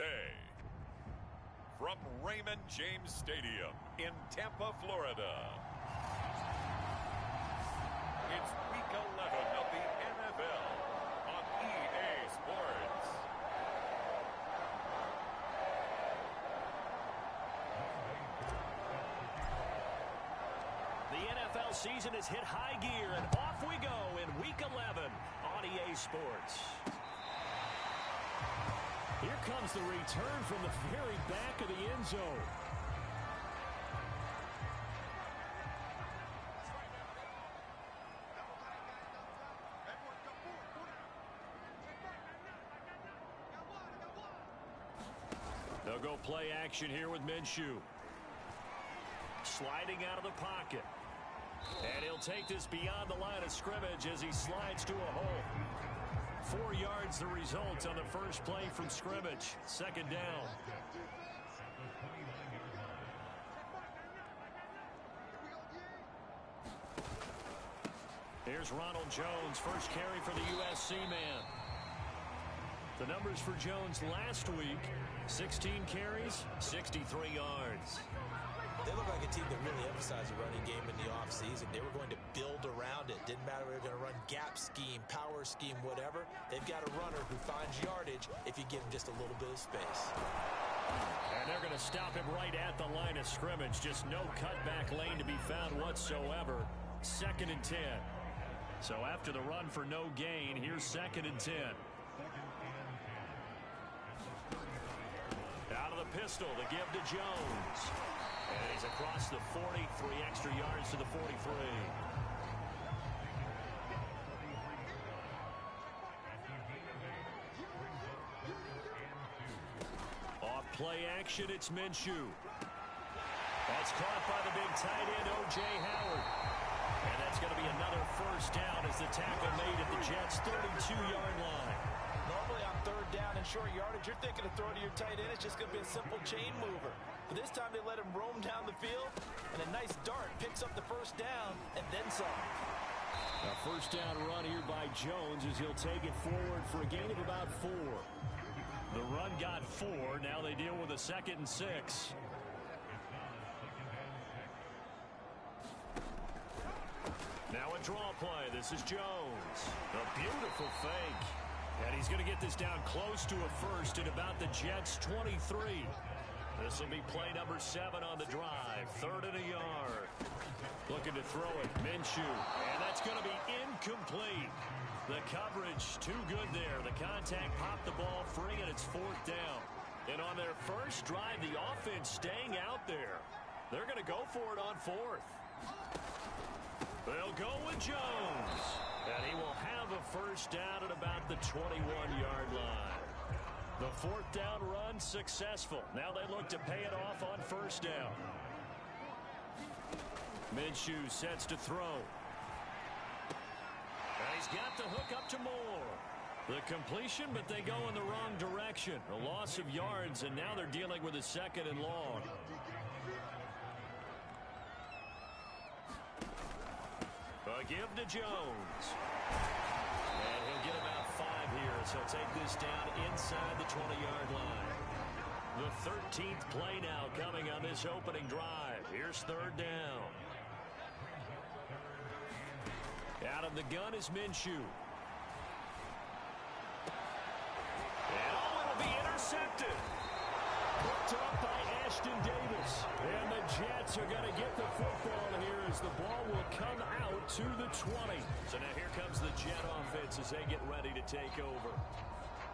Thursday. From Raymond James Stadium in Tampa, Florida. It's Week 11 of the NFL on EA Sports. The NFL season has hit high gear, and off we go in Week 11 on EA Sports. Here comes the return from the very back of the end zone. They'll go play action here with Minshew. Sliding out of the pocket. And he'll take this beyond the line of scrimmage as he slides to a hole. 4 yards the result on the first play from scrimmage. Second down. Here's Ronald Jones, first carry for the USC man. The numbers for Jones last week, 16 carries, 63 yards. They look like a team that really emphasized the running game in the offseason. They were going to build around it. Didn't matter if they were going to run gap scheme, power scheme, whatever. They've got a runner who finds yardage if you give him just a little bit of space. And they're going to stop him right at the line of scrimmage. Just no cutback lane to be found whatsoever. 2nd and 10. So after the run for no gain, here's 2nd and 10. Out of the pistol to give to Jones. And he's across the 40, 3 extra yards to the 43. Off play action, it's Minshew. That's caught by the big tight end, O.J. Howard. And that's going to be another first down as the tackle made at the Jets' 32-yard line. Normally on 3rd down and short yardage, you're thinking of throwing to your tight end. It's just going to be a simple chain mover. But this time they let him roam down the field, and a nice dart picks up the first down and then some. A first down run here by Jones as he'll take it forward for a gain of about 4. The run got 4. Now they deal with a 2nd and 6. Now a draw play. This is Jones. A beautiful fake. And he's going to get this down close to a first at about the Jets' 23. This will be play number 7 on the drive. 3rd and a yard. Looking to throw it. Minshew. And that's going to be incomplete. The coverage too good there. The contact popped the ball free, and it's 4th down. And on their first drive, the offense staying out there. They're going to go for it on 4th. They'll go with Jones. And he will have a first down at about the 21-yard line. The 4th down run successful. Now they look to pay it off on 1st down. Minshew sets to throw. And he's got the hook up to Moore. The completion, but they go in the wrong direction. A loss of yards, and now they're dealing with a 2nd and long. A give to Jones. And he'll get about 5 here, so he'll take this down inside the 20-yard line. The 13th play now coming on this opening drive. Here's 3rd down. Out of the gun is Minshew. And it'll be intercepted. Picked up by Ashton Davis. And the Jets are going to get the football here as the ball will come out to the 20. So now here comes the Jet offense as they get ready to take over.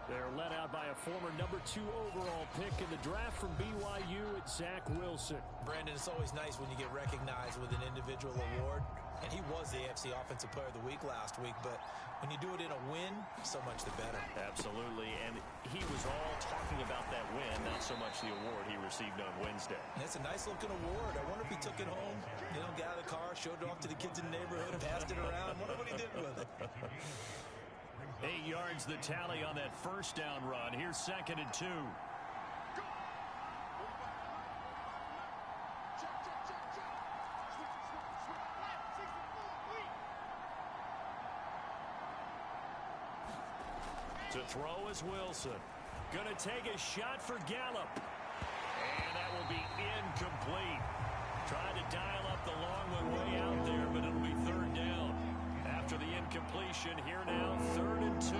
They're led out by a former number 2 overall pick in the draft from BYU. It's Zach Wilson. Brandon, it's always nice when you get recognized with an individual award. And he was the AFC Offensive Player of the Week last week. But when you do it in a win, so much the better. Absolutely. And he was all talking about that win, not so much the award he received on Wednesday. And it's a nice-looking award. I wonder if he took it home, got out of the car, showed it off to the kids in the neighborhood, passed it around. I wonder what he did with it. 8 yards the tally on that first down run. Here's 2nd and 2. To throw is Wilson. Gonna take a shot for Gallup. And that will be incomplete. Tried to dial up the long one way out there, but it'll be third down. After the incompletion, here now, 3rd and 2.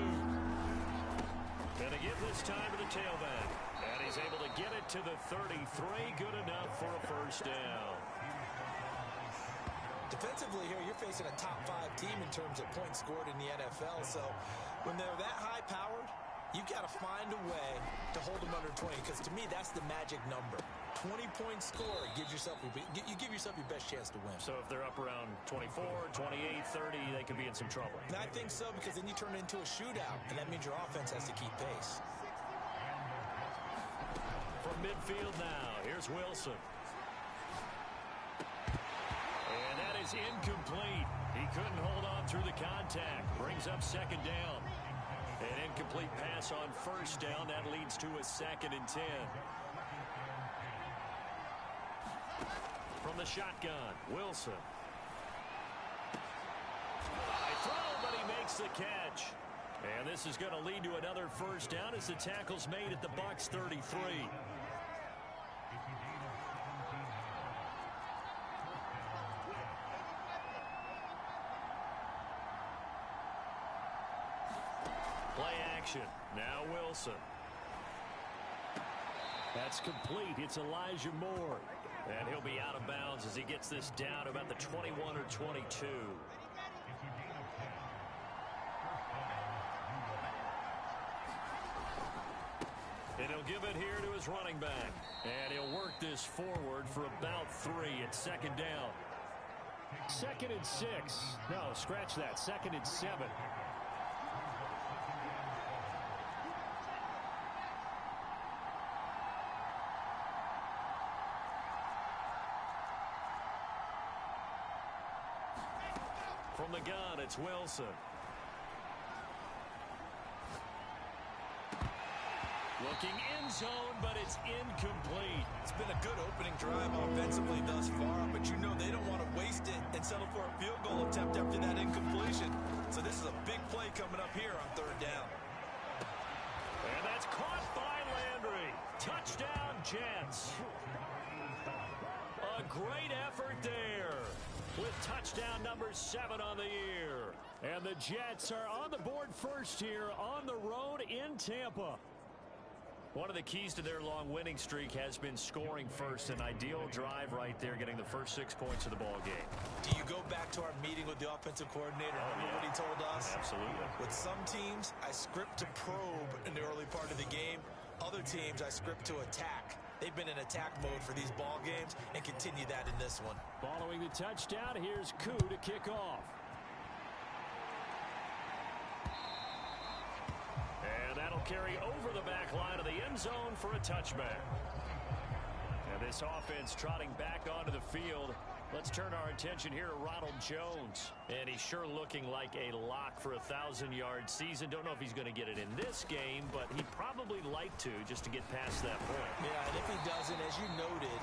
Gonna give this time to the tailback. And he's able to get it to the 33. Good enough for a first down. Defensively here, you're facing a top 5 team in terms of points scored in the NFL. So when they're that high-powered, you've got to find a way to hold them under 20, because to me, that's the magic number. 20-point score gives yourself you give yourself your best chance to win. So if they're up around 24, 28, 30, they could be in some trouble. And I think so, because then you turn it into a shootout, and that means your offense has to keep pace. From midfield now, here's Wilson. And that is incomplete. He couldn't hold on through the contact. Brings up 2nd down. An incomplete pass on 1st down. That leads to a 2nd and 10. From the shotgun, Wilson. High throw, but he makes the catch. And this is going to lead to another first down as the tackle's made at the Bucs 33. Play action. Now Wilson. That's complete. It's Elijah Moore. And he'll be out of bounds as he gets this down about the 21 or 22. And he'll give it here to his running back. And he'll work this forward for about 3 at 2nd down. 2nd and 6. No, scratch that. 2nd and 7. From the gun, it's Wilson. Looking end zone, but it's incomplete. It's been a good opening drive offensively thus far, but you know they don't want to waste it and settle for a field goal attempt after that incompletion. So this is a big play coming up here on 3rd down. And that's caught by Landry. Touchdown, Jets. A great effort there, with touchdown number 7 on the year. And the Jets are on the board first here on the road in Tampa. One of the keys to their long winning streak has been scoring first. An ideal drive right there, getting the first 6 points of the ball game. Do you go back to our meeting with the offensive coordinator? Remember what he told us? Absolutely. With some teams, I script to probe in the early part of the game. Other teams, I script to attack. They've been in attack mode for these ball games and continue that in this one. Following the touchdown, here's Koo to kick off. And that'll carry over the back line of the end zone for a touchback. And this offense trotting back onto the field. Let's turn our attention here to Ronald Jones. And he's sure looking like a lock for a 1,000-yard season. Don't know if he's going to get it in this game, but he'd probably like to, just to get past that point. Yeah, and if he doesn't, as you noted,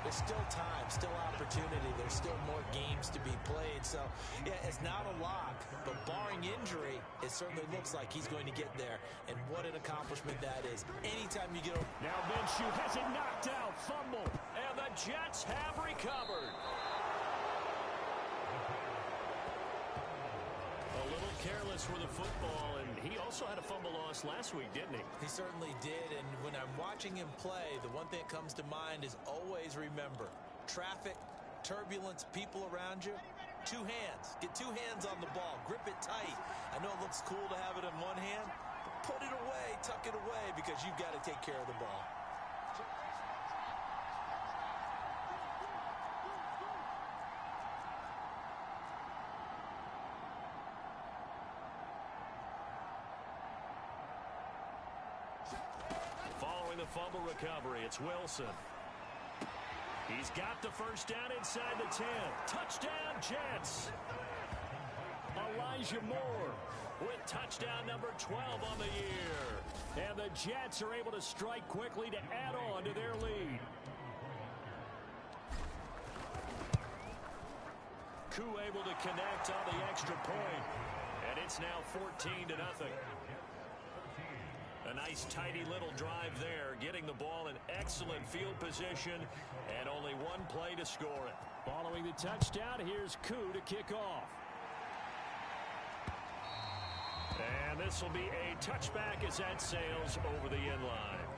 there's still time, still opportunity. There's still more games to be played. So, yeah, it's not a lock, but barring injury, it certainly looks like he's going to get there. And what an accomplishment that is. Anytime you get over... Now Minshew has it knocked out, fumble, and the Jets have recovered. A little careless with the football, and he also had a fumble loss last week, didn't he? He certainly did, and when I'm watching him play, the one thing that comes to mind is always remember, traffic, turbulence, people around you, 2 hands. Get 2 hands on the ball. Grip it tight. I know it looks cool to have it in one hand, but put it away, tuck it away, because you've got to take care of the ball. Following the fumble recovery, it's Wilson. He's got the first down inside the 10. Touchdown, Jets. Elijah Moore with touchdown number 12 on the year. And the Jets are able to strike quickly to add on to their lead. Koo able to connect on the extra point. And it's now 14-0. A nice tidy little drive there, getting the ball in excellent field position, and only one play to score it. Following the touchdown, here's Koo to kick off. And this will be a touchback as that sails over the end line.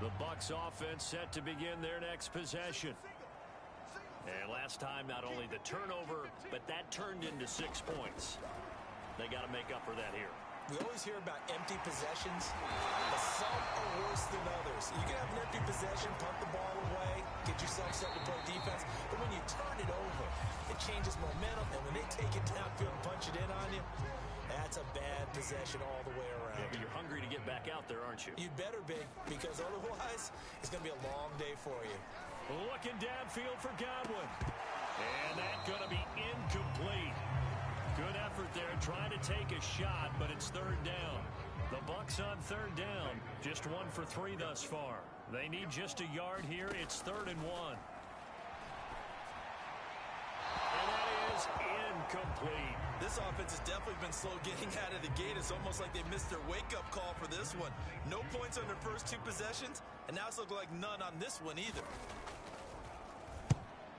The Bucs offense set to begin their next possession. And last time, not only the turnover, but that turned into 6 points. They got to make up for that here. We always hear about empty possessions, but some are worse than others. You can have an empty possession, punt the ball away, get yourself set to play defense, but when you turn it over, it changes momentum, and when they take it downfield and punch it in on you, that's a bad possession all the way around. Yeah, but you're hungry to get back out there, aren't you? You'd better be, because otherwise, it's going to be a long day for you. Looking downfield for Godwin. And that's going to be incomplete. Good effort there, trying to take a shot, but it's third down. The Bucs on third down, just 1 for 3 thus far. They need just a yard here. It's 3rd and 1. And that is incomplete. This offense has definitely been slow getting out of the gate. It's almost like they missed their wake-up call for this one. No points on their first 2 possessions, and now it's looking like none on this one either.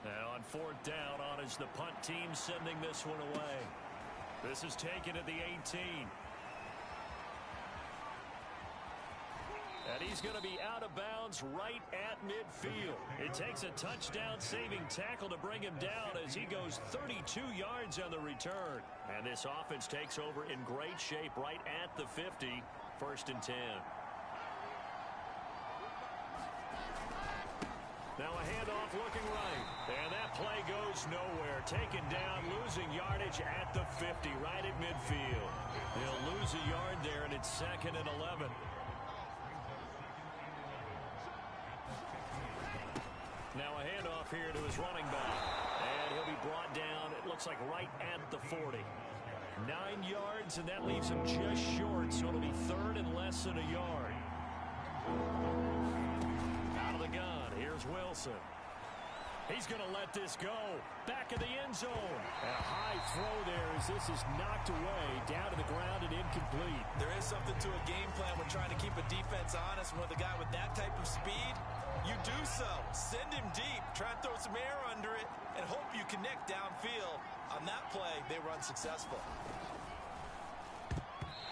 Now on 4th down, on is the punt team sending this one away. This is taken at the 18. And he's going to be out of bounds right at midfield. It takes a touchdown-saving tackle to bring him down as he goes 32 yards on the return. And this offense takes over in great shape right at the 50, 1st and 10. Now a handoff looking right. And that play goes nowhere. Taken down, losing yardage at the 50, right at midfield. They'll lose a yard there, and it's 2nd and 11. Now a handoff here to his running back. And he'll be brought down, it looks like right at the 40. 9 yards, and that leaves him just short, so it'll be 3rd and less than a yard. Out of the gun, here's Wilson. He's going to let this go. Back of the end zone. And a high throw there as this is knocked away, down to the ground and incomplete. There is something to a game plan when trying to keep a defense honest. With a guy with that type of speed, you do so. Send him deep, try and throw some air under it, and hope you connect downfield. On that play, they run successful.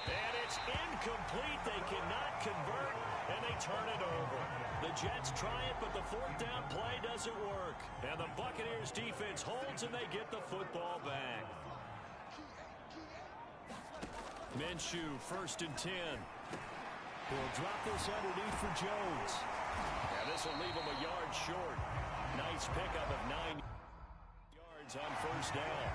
And it's incomplete. They cannot convert, and they turn it over. The Jets try it, but the 4th down play doesn't work. And the Buccaneers defense holds, and they get the football back. Minshew, 1st and 10. He'll drop this underneath for Jones. And this will leave him a yard short. Nice pickup of 9 yards on 1st down.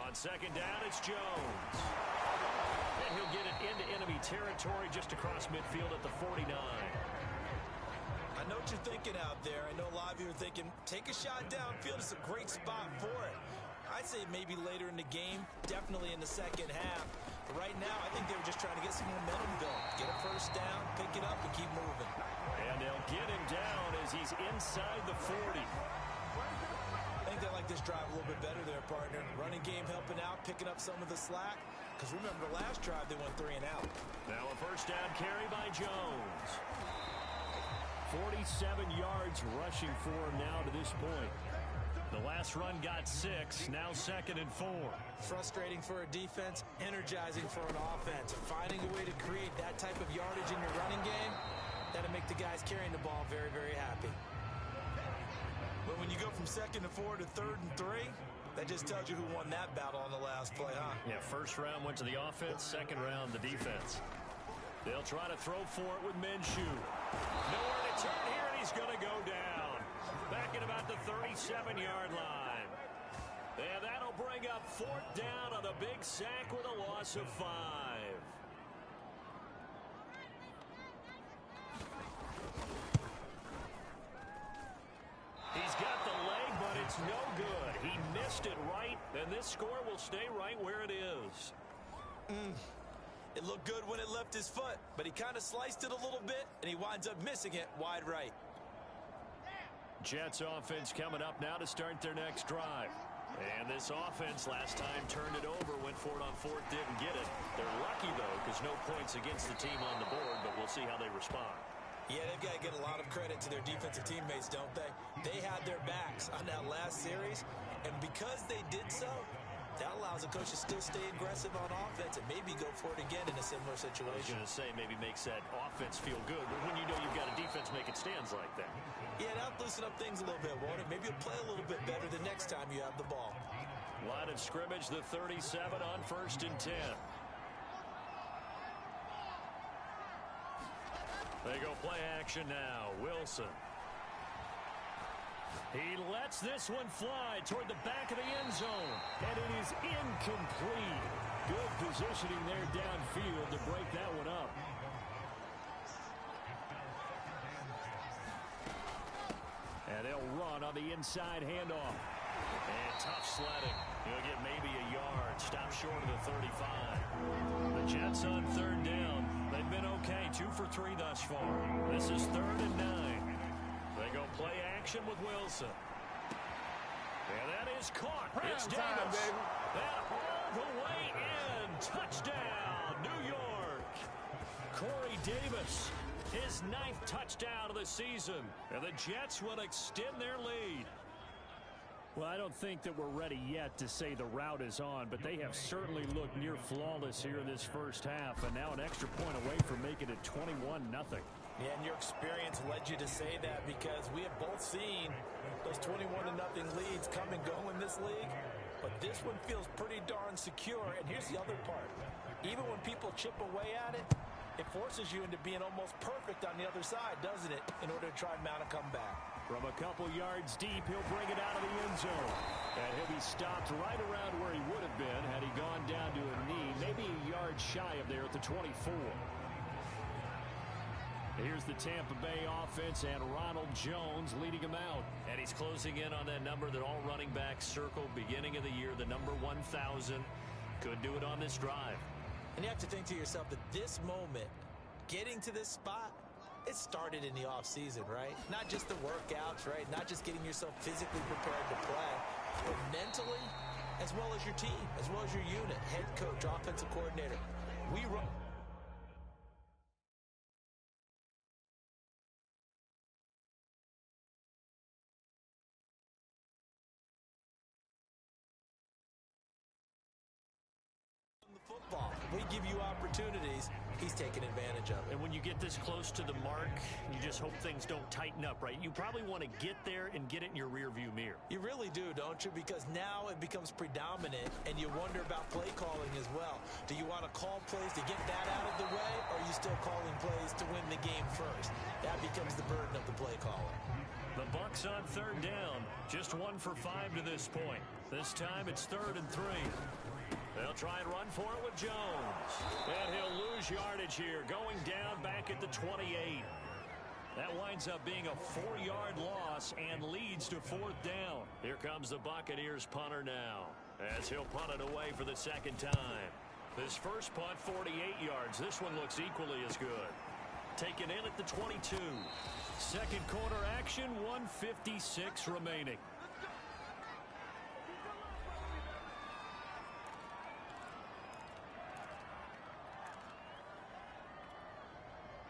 On 2nd down, it's Jones. And he'll get it into enemy territory just across midfield at the 49. I know what you're thinking out there. I know a lot of you are thinking, take a shot downfield. It's a great spot for it. I'd say maybe later in the game, definitely in the 2nd half. But right now, I think they were just trying to get some momentum going. Get a 1st down, pick it up, and keep moving. And they'll get him down as he's inside the 40. I think they like this drive a little bit better there, partner. Running game helping out, picking up some of the slack. Because remember, the last drive, they went 3 and out. Now a 1st down carry by Jones. 47 yards rushing for him now to this point. The last run got 6, now 2nd and 4. Frustrating for a defense, energizing for an offense. Finding a way to create that type of yardage in your running game, that'll make the guys carrying the ball very, very happy. But when you go from 2nd and 4 to 3rd and 3, that just tells you who won that battle on the last play, huh? Yeah, 1st round went to the offense, 2nd round the defense. They'll try to throw for it with Minshew. Nowhere to turn here, and he's going to go down. Back at about the 37-yard line. And that'll bring up 4th down on the big sack with a loss of 5. He's got the leg, but it's no good. He missed it right, and this score will stay right where it is. It looked good when it left his foot, but he kind of sliced it a little bit, and he winds up missing it wide right. Jets offense coming up now to start their next drive. And this offense last time turned it over, went for it on fourth, didn't get it. They're lucky, though, because no points against the team on the board, but we'll see how they respond. Yeah, they've got to get a lot of credit to their defensive teammates, don't they? They had their backs on that last series, and because they did so, that allows the coach to still stay aggressive on offense and maybe go for it again in a similar situation. I was going to say maybe makes that offense feel good, but when you know you've got a defense making stands like that. Yeah, that'll loosen up things a little bit, won't it? Maybe you'll play a little bit better the next time you have the ball. Line of scrimmage, the 37 on 1st and 10. They go play action now. Wilson. He lets this one fly toward the back of the end zone. And it is incomplete. Good positioning there downfield to break that one up. And they'll run on the inside handoff. And tough sledding. He'll get maybe a yard. Stop short of the 35. The Jets on 3rd down. They've been okay. 2 for 3 thus far. This is 3rd and 9. They go play action with Wilson. And that is caught. It's Davis. That all the way in. Touchdown, New York. Corey Davis. His 9th touchdown of the season. And the Jets will extend their lead. Well, I don't think that we're ready yet to say the route is on, but they have certainly looked near flawless here in this first half, and now an extra point away from making it 21-0. Yeah, and your experience led you to say that because we have both seen those 21-0 leads come and go in this league, but this one feels pretty darn secure. And here's the other part. Even when people chip away at it, it forces you into being almost perfect on the other side, doesn't it, in order to try and mount a comeback. From a couple yards deep, he'll bring it out of the end zone. And he'll be stopped right around where he would have been had he gone down to a knee, maybe a yard shy of there at the 24. Here's the Tampa Bay offense and Ronald Jones leading him out. And he's closing in on that number that all running backs circled beginning of the year, the number 1,000. Could do it on this drive. And you have to think to yourself that this moment, getting to this spot, it started in the offseason, right? Not just the workouts, right? Not just getting yourself physically prepared to play, but mentally, as well as your team, as well as your unit, head coach, offensive coordinator. We run. Football. We give you opportunities. He's taking advantage of it. And when you get this close to the mark, you just hope things don't tighten up, right? You probably want to get there and get it in your rearview mirror. You really do, don't you? Because now it becomes predominant, and you wonder about play calling as well. Do you want to call plays to get that out of the way, or are you still calling plays to win the game first? That becomes the burden of the play caller. The Bucs on 3rd down. Just 1 for 5 to this point. This time it's 3rd and 3. They'll try and run for it with Jones. And he'll lose yardage here, going down back at the 28. That winds up being a 4-yard loss and leads to 4th down. Here comes the Buccaneers punter now, as he'll punt it away for the 2nd time. This first punt, 48 yards. This one looks equally as good. Taken in at the 22. Second quarter action, 1:56 remaining.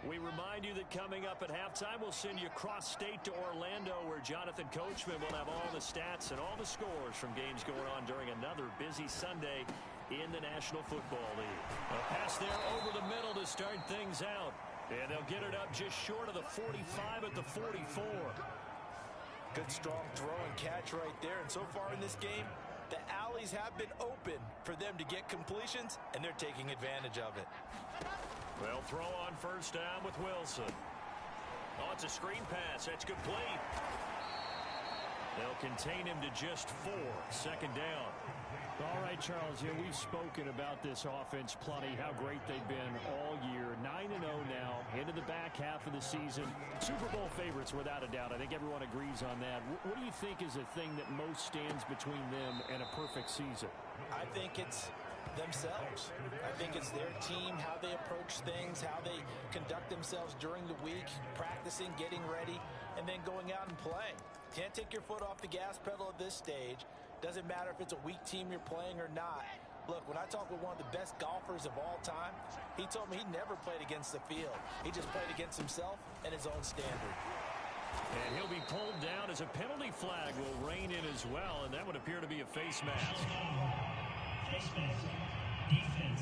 We remind you that coming up at halftime, we'll send you cross-state to Orlando, where Jonathan Coachman will have all the stats and all the scores from games going on during another busy Sunday in the National Football League. A pass there over the middle to start things out. And they'll get it up just short of the 45 at the 44. Good strong throw and catch right there. And so far in this game, the alleys have been open for them to get completions, and they're taking advantage of it. They'll throw on first down with Wilson. Oh, it's a screen pass. That's complete. They'll contain him to just 4. Second down. All right, Charles, we've spoken about this offense plenty, how great they've been all year. 9-0 now, into the back half of the season. Super Bowl favorites, without a doubt. I think everyone agrees on that. What do you think is the thing that most stands between them and a perfect season? I think it's themselves. I think it's their team, how they approach things, how they conduct themselves during the week, practicing, getting ready, and then going out and playing. can't take your foot off the gas pedal at this stage. Doesn't matter if it's a weak team you're playing or not. Look, when I talked with one of the best golfers of all time, he told me he never played against the field. He just played against himself and his own standard. And he'll be pulled down as a penalty flag will rein in as well, and that would appear to be a face mask. Face mask. Defense.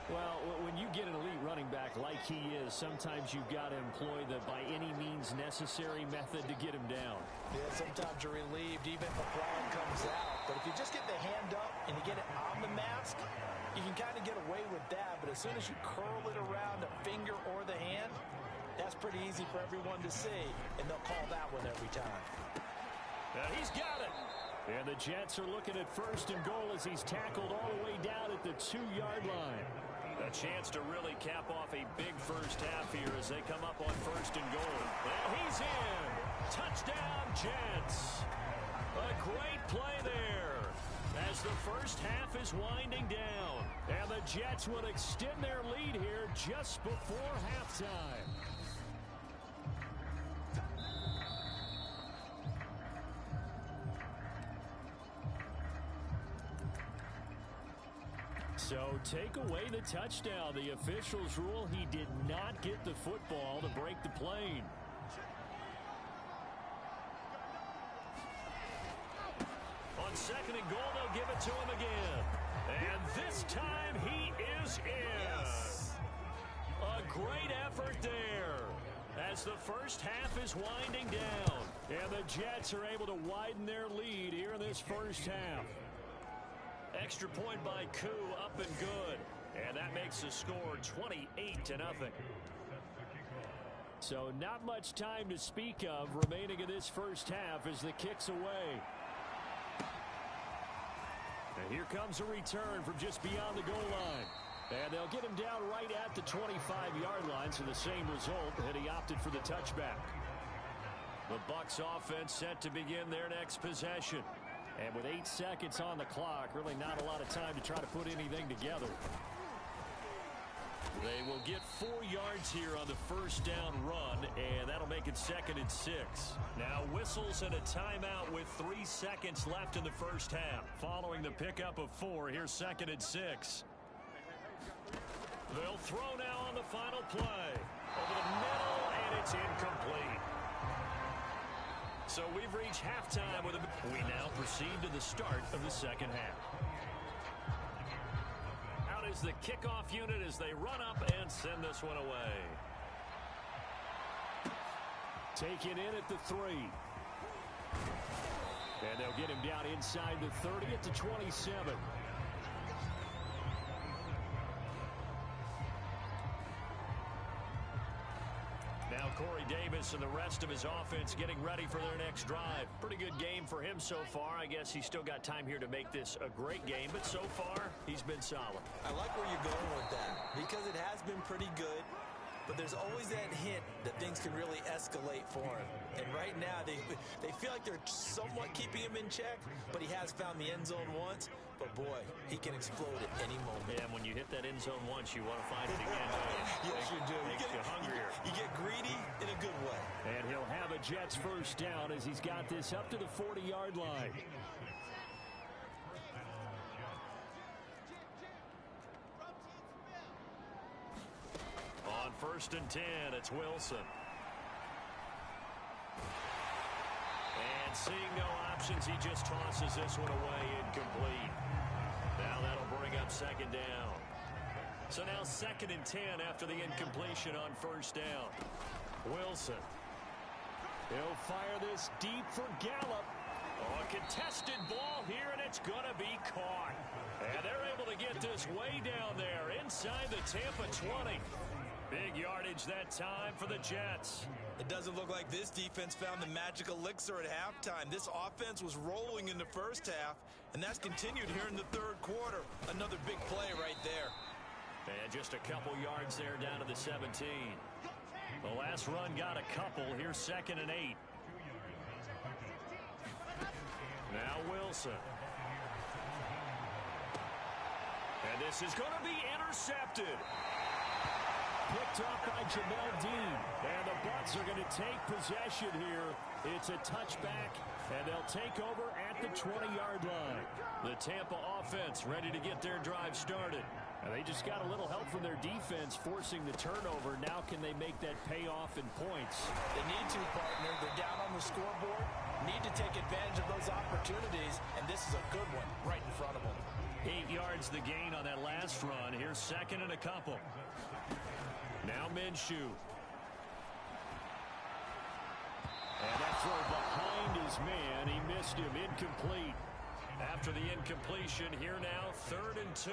Well, when you get an elite running back like he is, sometimes you've got to employ the by any means necessary method to get him down. Yeah, sometimes you're relieved even if a flag comes out. But if you just get the hand up and you get it on the mask, you can kind of get away with that. But as soon as you curl it around the finger or the hand, that's pretty easy for everyone to see. And they'll call that one every time. Now he's got it. And the Jets are looking at first and goal as he's tackled all the way down at the 2-yard line. A chance to really cap off a big first half here as they come up on first and goal. And he's in. Touchdown, Jets. A great play there as the first half is winding down. And the Jets will extend their lead here just before halftime. So take away the touchdown. The officials rule he did not get the football to break the plane. On second and goal, they'll give it to him again. And this time he is in. Yes. A great effort there as the first half is winding down. And the Jets are able to widen their lead here in this first half. Extra point by Koo, up and good. And that makes the score 28-0. So not much time to speak of remaining in this first half as the kick's away. And here comes a return from just beyond the goal line. And they'll get him down right at the 25-yard line, so the same result, and he opted for the touchback. The Bucs offense set to begin their next possession. And with 8 seconds on the clock, really not a lot of time to try to put anything together. They will get 4 yards here on the first down run, and that'll make it 2nd and 6. Now whistles and a timeout with 3 seconds left in the first half. Following the pickup of 4, here's 2nd and 6. They'll throw now on the final play. Over the middle, and it's incomplete. So we've reached halftime with we now proceed to the start of the second half. Out is the kickoff unit as they run up and send this one away. Taken in at the 3. And they'll get him down inside the 30 at the 27. Now Corey Davis and the rest of his offense getting ready for their next drive. Pretty good game for him so far. I guess he's still got time here to make this a great game, but so far he's been solid. I like where you're going with that because it has been pretty good, but there's always that hint that things can really escalate for him. And right now they feel like they're somewhat keeping him in check, but he has found the end zone once. But boy, he can explode at any moment. Yeah, and when you hit that end zone once, you want to find it again, don't you? Yes, you do. Makes you hungrier. You get greedy in a good way. And he'll have a Jets first down as he's got this up to the 40-yard line. On 1st and 10, it's Wilson. And seeing no options, he just tosses this one away incomplete. Now that'll bring up 2nd down. So now 2nd and 10 after the incompletion on 1st down. Wilson. He'll fire this deep for Gallup. Oh, a contested ball here, and it's going to be caught. And they're able to get this way down there inside the Tampa 20. Big yardage that time for the Jets. It doesn't look like this defense found the magic elixir at halftime. This offense was rolling in the first half, and that's continued here in the 3rd quarter. Another big play right there. And just a couple yards there down to the 17. The last run got a couple. Here's 2nd and 8. Now Wilson. And this is going to be intercepted. picked off by Jamel Dean. And the Bucs are going to take possession here. It's a touchback, and they'll take over at the 20-yard line. The Tampa offense ready to get their drive started. And they just got a little help from their defense forcing the turnover. Now can they make that pay off in points? They need to, partner. They're down on the scoreboard. Need to take advantage of those opportunities, and this is a good one right in front of them. 8 yards the gain on that last run. Here's second and a couple. Now Minshew. And that throw behind his man. He missed him. Incomplete. After the incompletion, here now, 3rd and 2.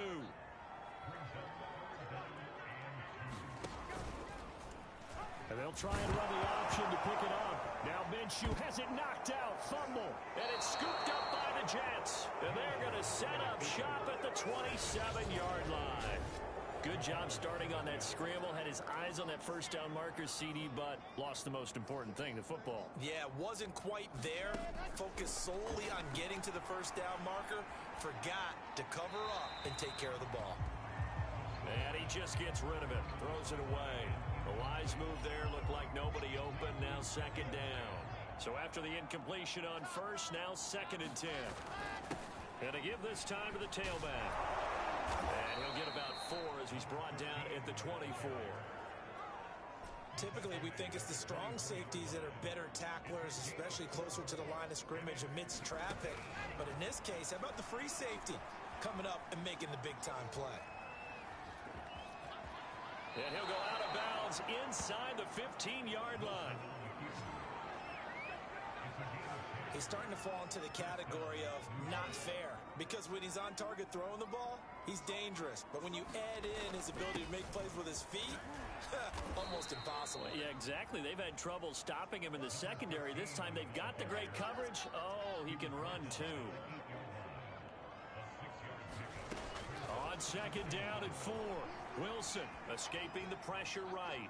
And they'll try and run the option to pick it up. Now Minshew has it knocked out. Fumble. And it's scooped up by the Jets. And they're going to set up shop at the 27-yard line. Good job starting on that scramble. Had his eyes on that first down marker, CD, but lost the most important thing, the football. Yeah, wasn't quite there. Focused solely on getting to the first down marker. Forgot to cover up and take care of the ball. And he just gets rid of it. Throws it away. A wise move there. Looked like nobody open. Now 2nd down. So after the incompletion on first, now 2nd and 10. And to give this time to the tailback. And he'll get about 4 as he's brought down at the 24. Typically, we think it's the strong safeties that are better tacklers, especially closer to the line of scrimmage amidst traffic. But in this case, how about the free safety coming up and making the big-time play? And he'll go out of bounds inside the 15-yard line. He's starting to fall into the category of not fair, because when he's on target throwing the ball, he's dangerous. But when you add in his ability to make plays with his feet, almost impossible. Yeah, exactly. They've had trouble stopping him in the secondary. This time they've got the great coverage. Oh, he can run too. On 2nd down and 4. Wilson escaping the pressure right.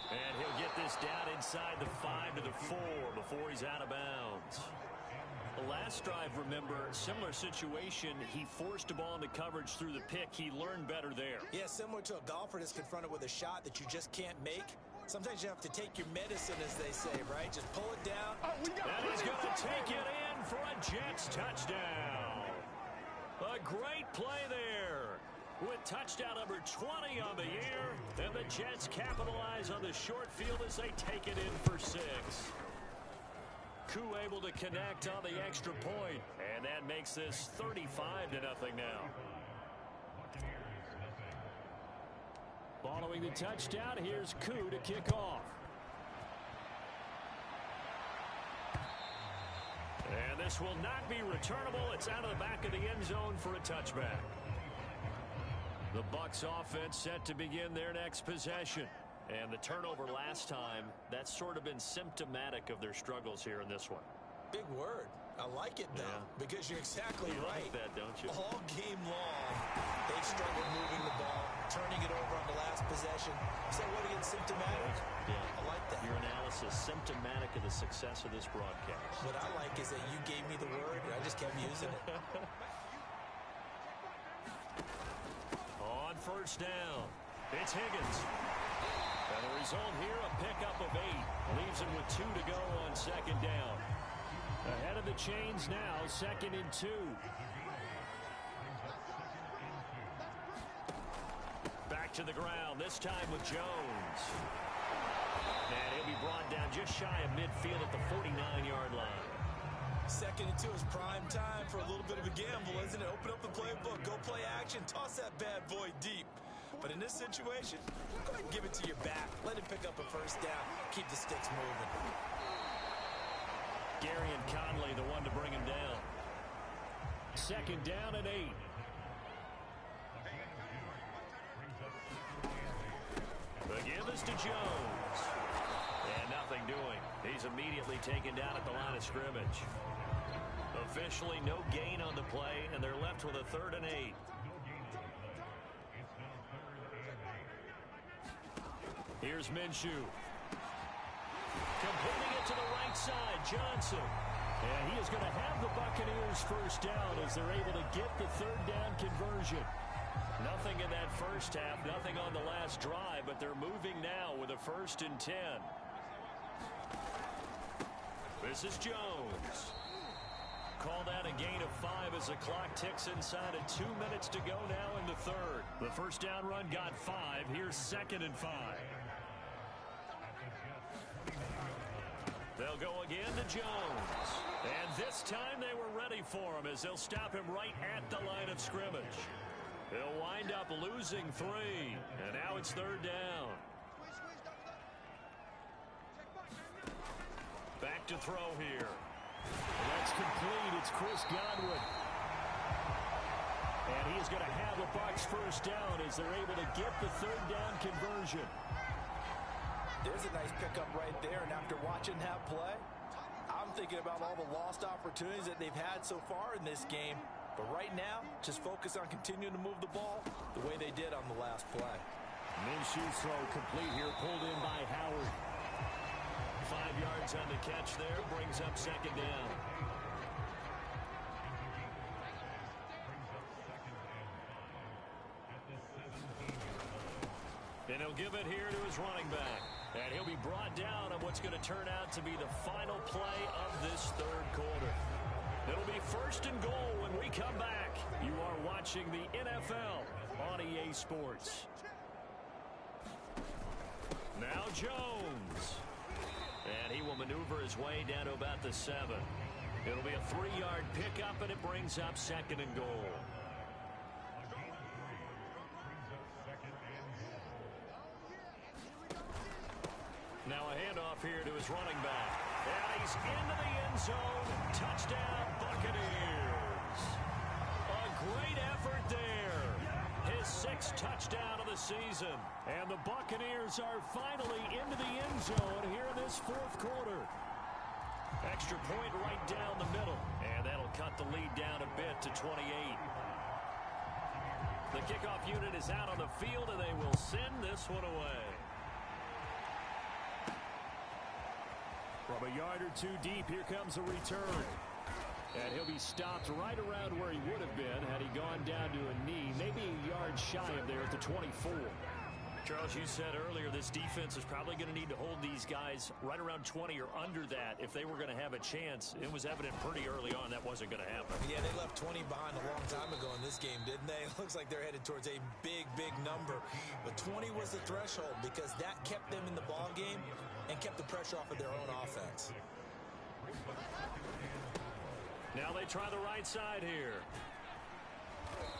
And he'll get this down inside the 5 to the 4 before he's out of bounds. The last drive, remember, similar situation. He forced a ball into coverage through the pick. He learned better there. Yeah, similar to a golfer that's confronted with a shot that you just can't make. Sometimes you have to take your medicine, as they say, right? Just pull it down. And he's going to take it in for a Jets touchdown. A great play there. With touchdown number 20 on the year, and the Jets capitalize on the short field as they take it in for 6. Koo able to connect on the extra point, and that makes this 35-0 now. Following the touchdown, here's Koo to kick off. And this will not be returnable. It's out of the back of the end zone for a touchback. The Bucs offense set to begin their next possession. And the turnover last time, that's sort of been symptomatic of their struggles here in this one. Big word. I like it, though, because you're exactly right. You like that, don't you? All game long, they've struggled moving the ball, turning it over on the last possession. Is that what again, symptomatic? Yeah. I like that. Your analysis, symptomatic of the success of this broadcast. What I like is that you gave me the word, and I just kept using it. On first down, it's Higgins. And the result here, a pickup of 8. Leaves him with 2 to go on 2nd down. Ahead of the chains now, 2nd and 2. Back to the ground, this time with Jones. And he'll be brought down just shy of midfield at the 49-yard line. 2nd and 2 is prime time for a little bit of a gamble, isn't it? Open up the playbook, go play action, toss that bad boy deep. But in this situation, go ahead and give it to your back. Let him pick up a first down. Keep the sticks moving. Gary and Conley, the one to bring him down. 2nd down and 8. The give is to Jones. And nothing doing. He's immediately taken down at the line of scrimmage. Officially no gain on the play, and they're left with a 3rd and 8. Here's Minshew. Completing it to the right side, Johnson. And he is going to have the Buccaneers first down as they're able to get the 3rd down conversion. Nothing in that first half, nothing on the last drive, but they're moving now with a 1st and 10. This is Jones. Called out a gain of 5 as the clock ticks inside of 2 minutes to go now in the third. The first down run got 5. Here's 2nd and 5. They'll go again to Jones. And this time they were ready for him as they'll stop him right at the line of scrimmage. They'll wind up losing 3. And now it's 3rd down. Back to throw here. That's complete. It's Chris Godwin. And he's going to have the Bucs first down as they're able to get the 3rd down conversion. There's a nice pickup right there, and after watching that play, I'm thinking about all the lost opportunities that they've had so far in this game. But right now, just focus on continuing to move the ball the way they did on the last play. Minshew's throw complete here, pulled in by Howard. 5 yards on the catch there, brings up 2nd down. And he'll give it here to his running back. And he'll be brought down on what's going to turn out to be the final play of this 3rd quarter. It'll be 1st and goal when we come back. You are watching the NFL on EA Sports. Now Jones. And he will maneuver his way down to about the 7. It'll be a 3-yard pickup, and it brings up 2nd and goal. Now a handoff here to his running back. And he's into the end zone. Touchdown, Buccaneers. A great effort there. His 6th touchdown of the season. And the Buccaneers are finally into the end zone here in this 4th quarter. Extra point right down the middle. And that'll cut the lead down a bit to 28. The kickoff unit is out on the field, and they will send this one away. From a yard or 2 deep, here comes a return. And he'll be stopped right around where he would have been had he gone down to a knee, maybe a yard shy of there at the 24. Charles, you said earlier this defense is probably going to need to hold these guys right around 20 or under that if they were going to have a chance. It was evident pretty early on that wasn't going to happen. Yeah, they left 20 behind a long time ago in this game, didn't they? It looks like they're headed towards a big, big number. But 20 was the threshold because that kept them in the ball game and kept the pressure off of their own offense. Now they try the right side here.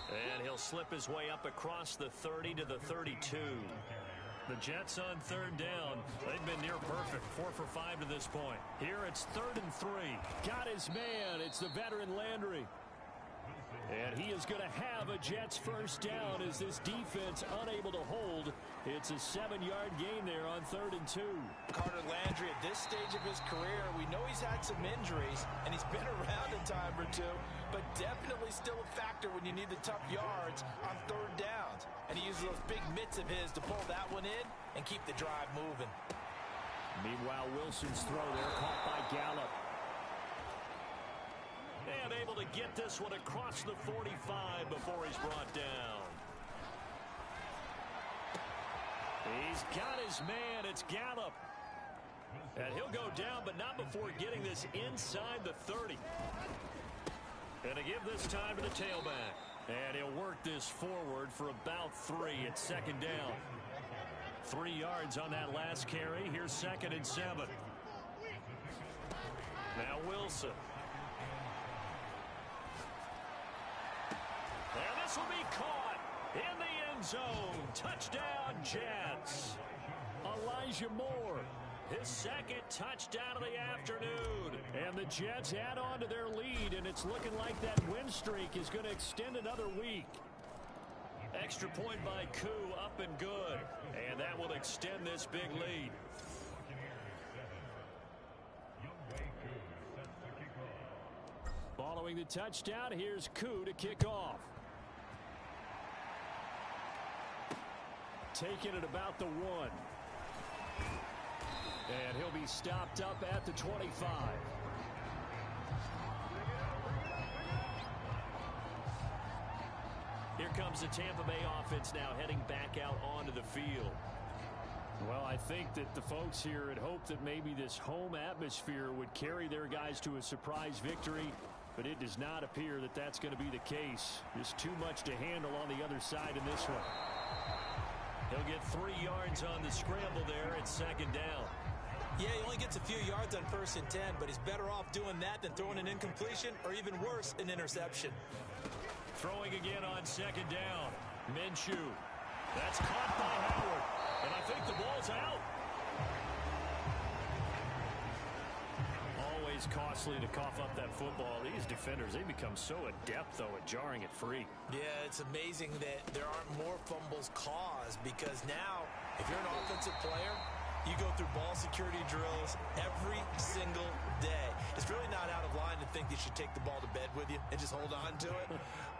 And he'll slip his way up across the 30 to the 32. The Jets on 3rd down. They've been near perfect. 4 for 5 to this point. Here it's 3rd and 3. Got his man. It's the veteran Landry. And he is going to have a Jets first down as this defense unable to hold. It's a 7-yard gain there on 3rd and 2. Carter Landry at this stage of his career, we know he's had some injuries, and he's been around a time or 2, but definitely still a factor when you need the tough yards on 3rd downs. And he uses those big mitts of his to pull that one in and keep the drive moving. Meanwhile, Wilson's throw there caught by Gallup. And able to get this one across the 45 before he's brought down. He's got his man. It's Gallup. And he'll go down, but not before getting this inside the 30. And to give this time to the tailback. And he'll work this forward for about 3 at 2nd down. 3 yards on that last carry. Here's 2nd and 7. Now Wilson. And this will be caught in the end zone. Touchdown, Jets. Elijah Moore, his 2nd touchdown of the afternoon. And the Jets add on to their lead, and it's looking like that win streak is going to extend another week. Extra point by Koo, up and good. And that will extend this big lead. Following the touchdown, here's Koo to kick off. Taking it about the 1. And he'll be stopped up at the 25. Here comes the Tampa Bay offense now heading back out onto the field. Well, I think that the folks here had hoped that maybe this home atmosphere would carry their guys to a surprise victory, but it does not appear that that's going to be the case. Just too much to handle on the other side in this one. He'll get 3 yards on the scramble there at second down. Yeah, he only gets a few yards on 1st and 10, but he's better off doing that than throwing an incompletion or even worse, an interception. Throwing again on second down. Minshew. That's caught by Howard. And I think the ball's out. Always costly to cough up that football. These defenders, they become so adept, though, at jarring it free. Yeah, it's amazing that there aren't more fumbles caused because now, if you're an offensive player, you go through ball security drills every single day. It's really not out of line to think that you should take the ball to bed with you and just hold on to it.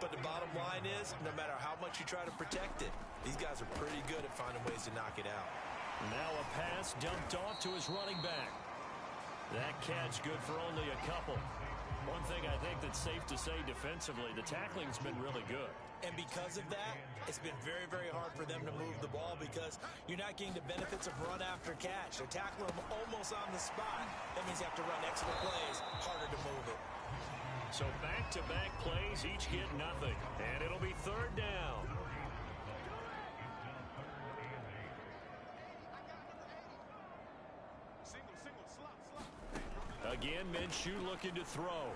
But the bottom line is, no matter how much you try to protect it, these guys are pretty good at finding ways to knock it out. Now a pass dumped off to his running back. That catch good for only a couple. One thing I think that's safe to say defensively, the tackling's been really good. And because of that, it's been very, very hard for them to move the ball because you're not getting the benefits of run after catch. They're tackling them almost on the spot. That means you have to run extra plays, harder to move it. So back-to-back plays, each get nothing. And it'll be 3rd down. Again, Minshew looking to throw.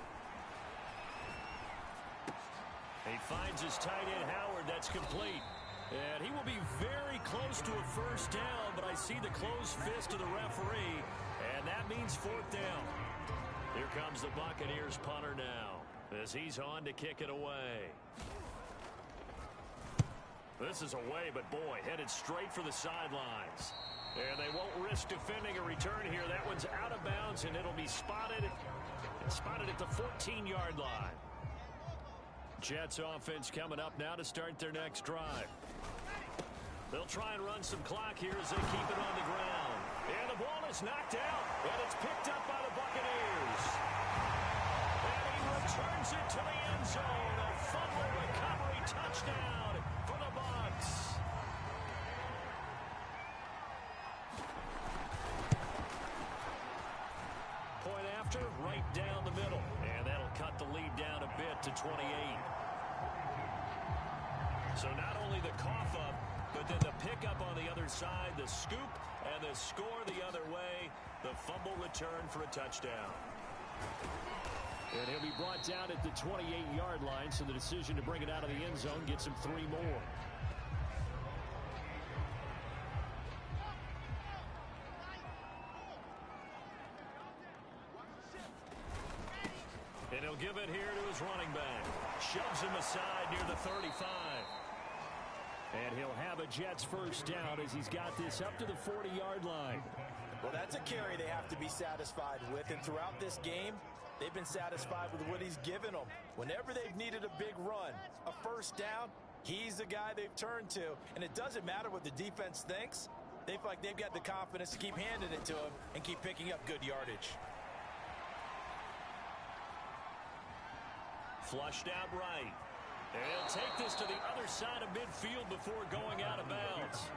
He finds his tight end, Howard. That's complete. And he will be very close to a 1st down, but I see the closed fist of the referee, and that means 4th down. Here comes the Buccaneers punter now as he's on to kick it away. This is away, but boy, headed straight for the sidelines. And they won't risk defending a return here. That one's out of bounds, and it'll be spotted at the 14-yard line. Jets offense coming up now to start their next drive. They'll try and run some clock here as they keep it on the ground. And the ball is knocked out, and it's picked up by the Buccaneers. And he returns it to the end zone. A fumble recovery touchdown for the Bucs. Point after, right down the middle. And that'll cut the lead down a bit to 28. So not only the cough up, but then the pickup on the other side, the scoop, and the score the other way. The fumble return for a touchdown. And he'll be brought down at the 28-yard line, so the decision to bring it out of the end zone gets him 3 more. And he'll give it here to his running back. Shoves him aside near the 35. And he'll have a Jets 1st down as he's got this up to the 40-yard line. Well, that's a carry they have to be satisfied with. And throughout this game, they've been satisfied with what he's given them. Whenever they've needed a big run, a 1st down, he's the guy they've turned to. And it doesn't matter what the defense thinks. They feel like they've got the confidence to keep handing it to him and keep picking up good yardage. Flushed out right. And he'll take this to the other side of midfield before going out of bounds.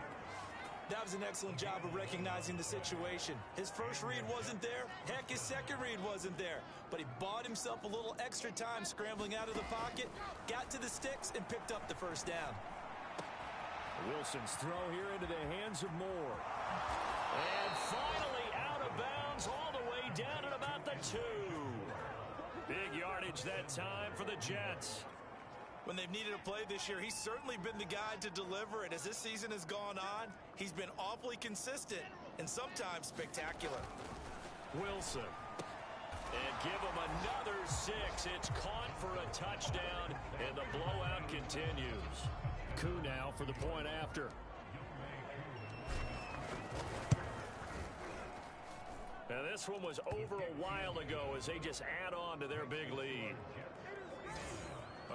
That was an excellent job of recognizing the situation. His first read wasn't there. Heck, his second read wasn't there. But he bought himself a little extra time scrambling out of the pocket, got to the sticks, and picked up the 1st down. Wilson's throw here into the hands of Moore. And finally out of bounds all the way down at about the 2. Big yardage that time for the Jets. When they've needed a play this year, he's certainly been the guy to deliver it. As this season has gone on, he's been awfully consistent and sometimes spectacular. Wilson. And give him another 6. It's caught for a touchdown, and the blowout continues. Koo now for the point after. Now this one was over a while ago as they just add on to their big lead.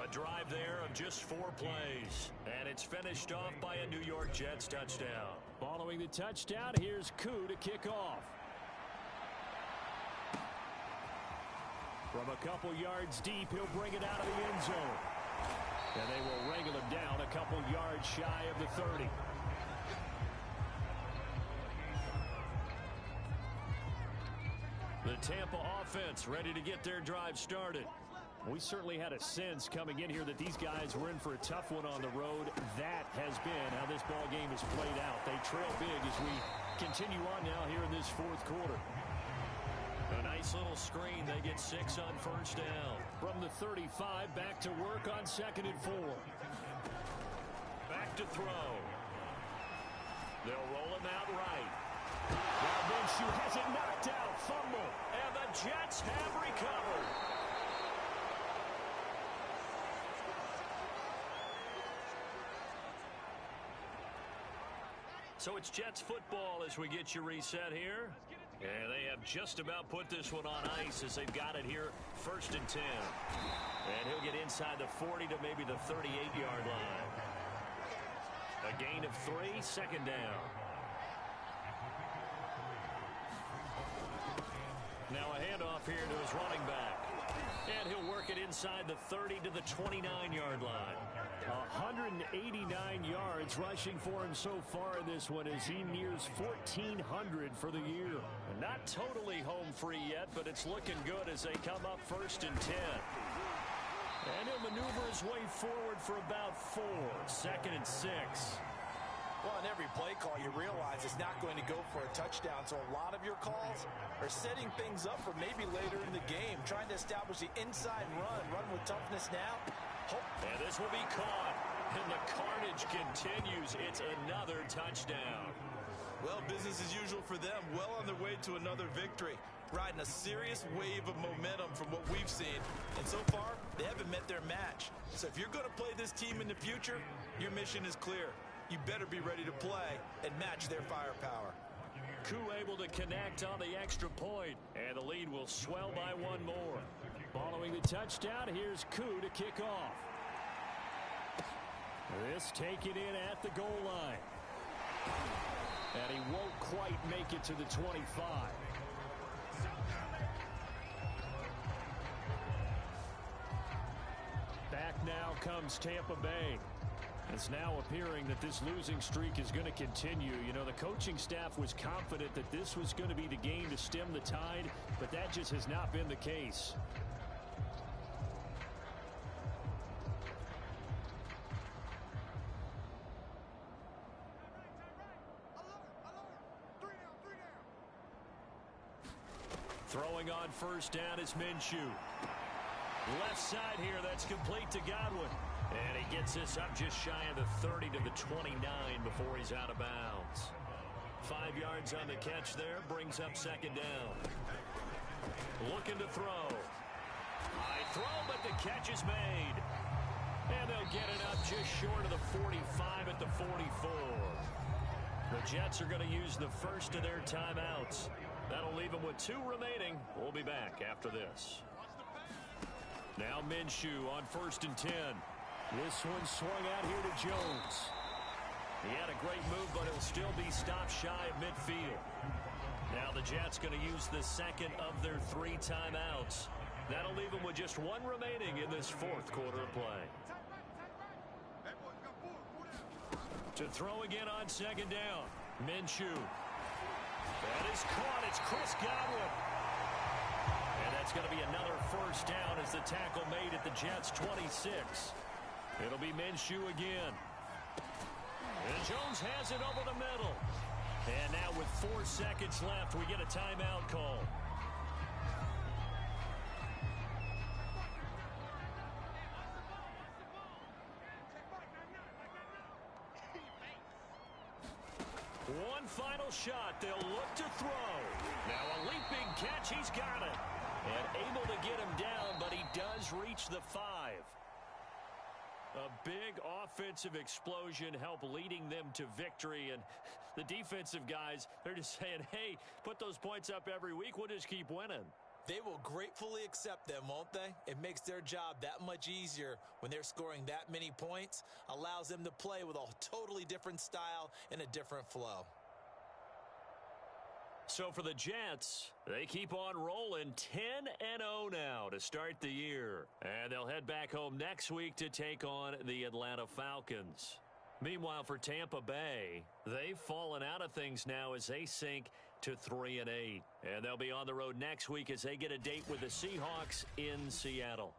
A drive there of just 4 plays. And it's finished off by a New York Jets touchdown. Following the touchdown, here's Koo to kick off. From a couple yards deep, he'll bring it out of the end zone. And they will wrangle him down a couple yards shy of the 30. The Tampa offense ready to get their drive started. We certainly had a sense coming in here that these guys were in for a tough one on the road. That has been how this ball game has played out. They trail big as we continue on now here in this fourth quarter. A nice little screen. They get 6 on first down. From the 35, back to work on 2nd and 4. Back to throw. They'll roll him out right. Now Minshew has it knocked out. Fumble. And the Jets have recovered. So it's Jets football as we get you reset here. And they have just about put this one on ice as they've got it here 1st and 10. And he'll get inside the 40 to maybe the 38-yard line. A gain of 3, 2nd down. Now a handoff here to his running back. And he'll work it inside the 30 to the 29-yard line. 189 yards rushing for him so far in this one as he nears 1,400 for the year. Not totally home free yet, but it's looking good as they come up 1st and 10. And he'll maneuver his way forward for about 4. 2nd and 6. Well, on every play call, you realize it's not going to go for a touchdown, so a lot of your calls are setting things up for maybe later in the game, trying to establish the inside run with toughness now. And this will be caught, and the carnage continues. It's another touchdown. Well, business as usual for them, well on their way to another victory, riding a serious wave of momentum from what we've seen. And so far, they haven't met their match. So if you're going to play this team in the future, your mission is clear. You better be ready to play and match their firepower. Koo able to connect on the extra point, and the lead will swell by 1 more. Following the touchdown, here's Koo to kick off. This taken in at the goal line. And he won't quite make it to the 25. Back now comes Tampa Bay. It's now appearing that this losing streak is going to continue. You know, the coaching staff was confident that this was going to be the game to stem the tide, but that just has not been the case. Throwing on first down is Minshew. Left side here, that's complete to Godwin. And he gets this up just shy of the 30 to the 29 before he's out of bounds. 5 yards on the catch there, brings up 2nd down. Looking to throw. High throw, but the catch is made. And they'll get it up just short of the 45 at the 44. The Jets are going to use the first of their timeouts. That'll leave them with 2 remaining. We'll be back after this. Now Minshew on 1st and 10. This one swung out here to Jones. He had a great move, but he'll still be stopped shy of midfield. Now the Jets going to use the 2nd of their 3 timeouts. That'll leave them with just 1 remaining in this 4th quarter of play. To throw again on 2nd down. Minshew. That is caught. It's Chris Godwin. And that's going to be another first down as the tackle made at the Jets' 26. It'll be Minshew again. And Jones has it over the middle. And now with 4 seconds left, we get a timeout call. One final shot. They'll look to throw. Now a leaping catch. He's got it. And able to get him down, but he does reach the 5. A big offensive explosion helped leading them to victory. And the defensive guys, they're just saying, hey, put those points up every week. We'll just keep winning. They will gratefully accept them, won't they? It makes their job that much easier when they're scoring that many points. Allows them to play with a totally different style and a different flow. So for the Jets, they keep on rolling 10-0 now to start the year. And they'll head back home next week to take on the Atlanta Falcons. Meanwhile, for Tampa Bay, they've fallen out of things now as they sink to 3-8. And they'll be on the road next week as they get a date with the Seahawks in Seattle.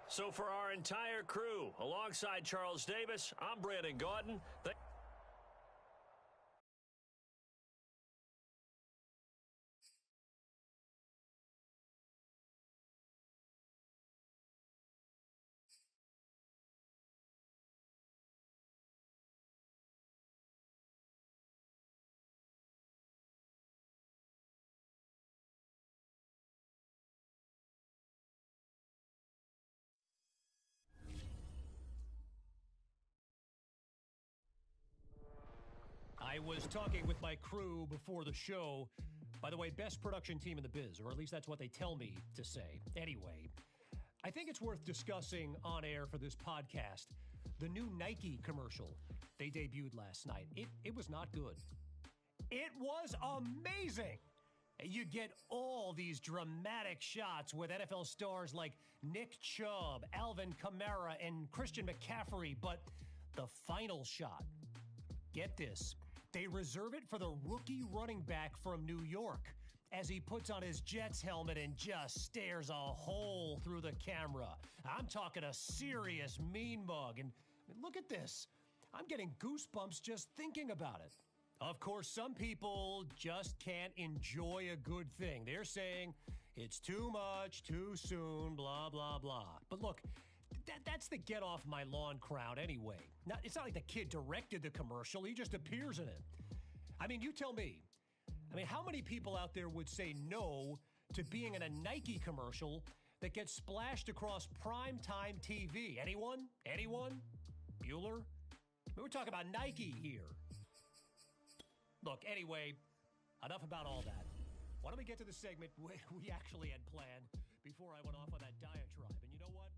So for our entire crew, alongside Charles Davis, I'm Brandon Gaudin. I was talking with my crew before the show. By the way, best production team in the biz, or at least that's what they tell me to say. Anyway, I think it's worth discussing on air for this podcast the new Nike commercial they debuted last night. It was not good. It was amazing. You get all these dramatic shots with NFL stars like Nick Chubb, Alvin Kamara, and Christian McCaffrey, but the final shot, get this, they reserve it for the rookie running back from New York as he puts on his Jets helmet and just stares a hole through the camera. I'm talking a serious mean mug. And look at this. I'm getting goosebumps just thinking about it. Of course, some people just can't enjoy a good thing. They're saying it's too much, too soon, blah, blah, blah. But look, that's the get off my lawn crowd anyway. Now, it's not like the kid directed the commercial. He just appears in it. I mean, you tell me. I mean, how many people out there would say no to being in a Nike commercial that gets splashed across primetime TV? Anyone? Anyone? Bueller? I mean, we're talking about Nike here. Look, anyway, enough about all that. Why don't we get to the segment we actually had planned before I went off on that diatribe? And you know what?